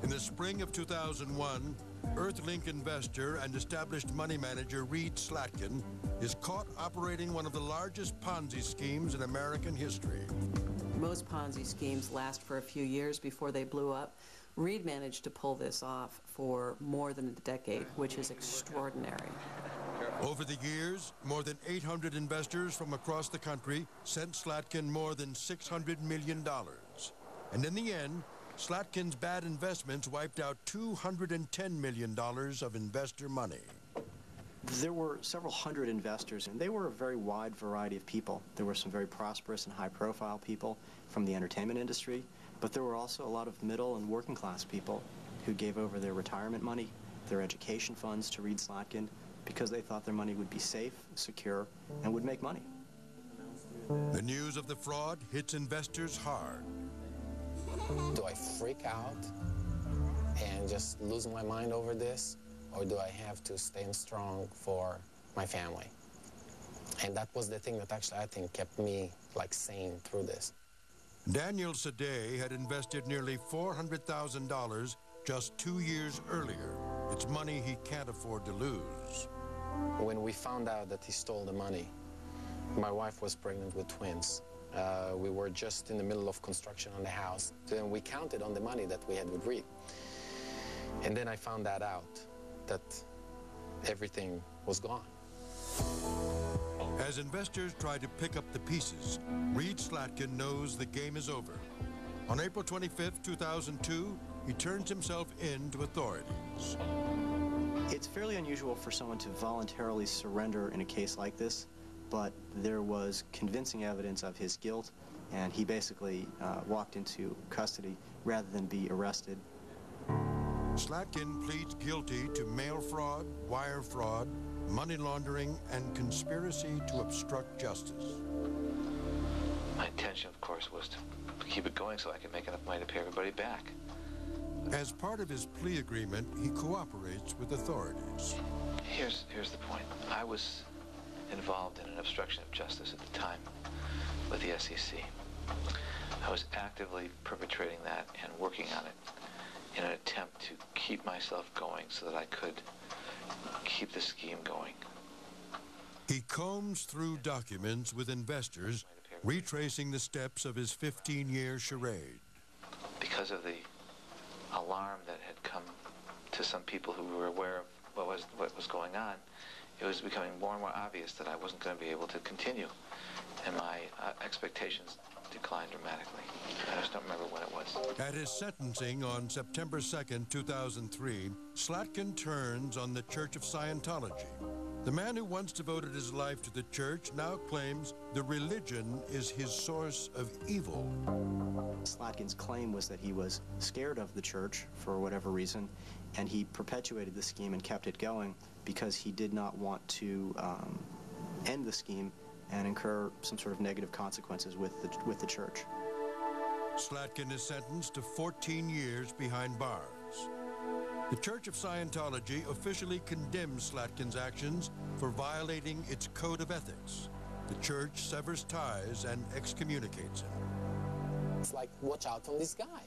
In the spring of 2001, Earthlink investor and established money manager Reed Slatkin is caught operating one of the largest Ponzi schemes in American history. Most Ponzi schemes last for a few years before they blew up. Reed managed to pull this off for more than a decade, which is extraordinary. Over the years, more than 800 investors from across the country sent Slatkin more than $600 million. And in the end, Slatkin's bad investments wiped out $210 million of investor money. There were several hundred investors, and they were a very wide variety of people. There were some very prosperous and high-profile people from the entertainment industry, but there were also a lot of middle and working-class people who gave over their retirement money, their education funds to Reed Slatkin, because they thought their money would be safe, secure, and would make money. The news of the fraud hits investors hard. Do I freak out and just lose my mind over this, or do I have to stay strong for my family? And that was the thing that actually I think kept me like sane through this. Daniel Sadeh had invested nearly $400,000 just 2 years earlier. It's money he can't afford to lose. When we found out that he stole the money, my wife was pregnant with twins. We were just in the middle of construction on the house. Then we counted on the money that we had with Reed. And then I found that out, that everything was gone. As investors try to pick up the pieces, Reed Slatkin knows the game is over. On April 25, 2002, he turns himself in to authorities. It's fairly unusual for someone to voluntarily surrender in a case like this, but there was convincing evidence of his guilt, and he basically walked into custody rather than be arrested. Slatkin pleads guilty to mail fraud, wire fraud, money laundering, and conspiracy to obstruct justice. My intention, of course, was to keep it going so I could make enough money to pay everybody back. As part of his plea agreement, he cooperates with authorities. Here's the point. I was involved in an obstruction of justice at the time with the SEC. I was actively perpetrating that and working on it in an attempt to keep myself going so that I could keep the scheme going. He combs through documents with investors, retracing the steps of his 15-year charade. Because of the alarm that had come to some people who were aware of what was going on, it was becoming more and more obvious that I wasn't going to be able to continue, and my expectations declined dramatically. I just don't remember when it was. At his sentencing on September 2nd, 2003, Slatkin turns on the Church of Scientology. The man who once devoted his life to the church now claims the religion is his source of evil. Slatkin's claim was that he was scared of the church for whatever reason, and he perpetuated the scheme and kept it going because he did not want to end the scheme and incur some sort of negative consequences with the church. Slatkin is sentenced to 14 years behind bars. The Church of Scientology officially condemns Slatkin's actions for violating its code of ethics. The church severs ties and excommunicates him. It's like, watch out from this guy.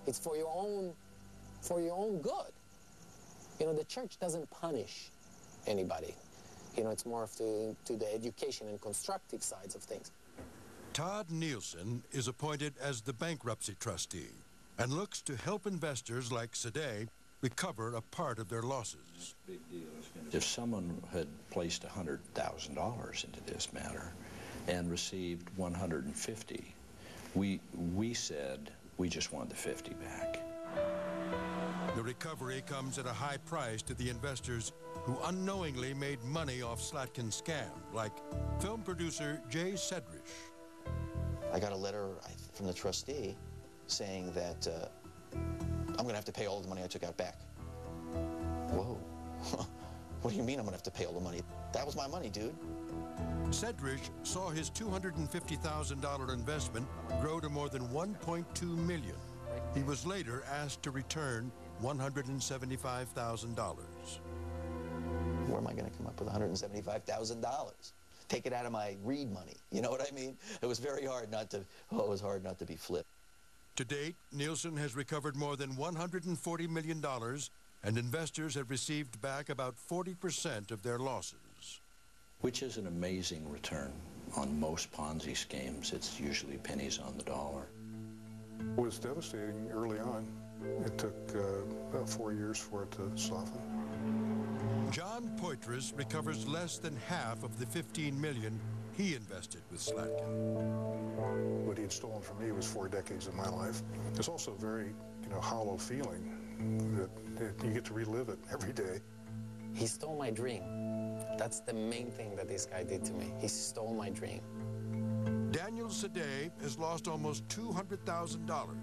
It's for your own good. You know, the church doesn't punish anybody. You know, it's more to the education and constructive sides of things. Todd Nielsen is appointed as the bankruptcy trustee and looks to help investors like Sadeh recover a part of their losses. If someone had placed $100,000 into this matter and received $150,000, we said we just wanted the $50,000 back. The recovery comes at a high price to the investors who unknowingly made money off Slatkin's scam, like film producer Jay Sedrish. I got a letter from the trustee saying that I'm going to have to pay all the money I took out back. Whoa. What do you mean I'm going to have to pay all the money? That was my money, dude. Sedrish saw his $250,000 investment grow to more than $1.2 million. He was later asked to return $175,000. Where am I going to come up with $175,000? Take it out of my Reed money. You know what I mean? It was very hard not to, it was hard not to be flipped. To date, Nielsen has recovered more than $140 million, and investors have received back about 40% of their losses. Which is an amazing return. On most Ponzi schemes, it's usually pennies on the dollar. It was devastating early on. It took about 4 years for it to soften. John Poitras recovers less than half of the $15 million he invested with Slatkin. What he had stolen from me was 4 decades of my life. It's also a very, hollow feeling that you get to relive it every day. He stole my dream. That's the main thing that this guy did to me. He stole my dream. Daniel Sadeh has lost almost $200,000,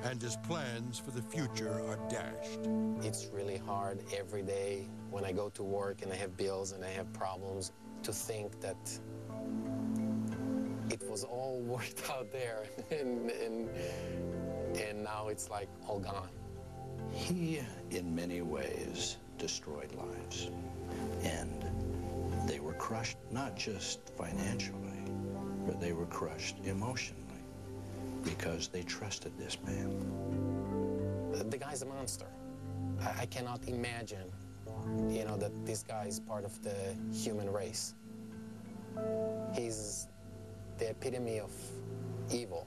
and his plans for the future are dashed. It's really hard every day when I go to work and I have bills and I have problems to think that it was all worked out there and now it's like all gone. He, in many ways, destroyed lives. And they were crushed, not just financially, but they were crushed emotionally because they trusted this man. The guy's a monster. I cannot imagine, that this guy is part of the human race. He's the epitome of evil.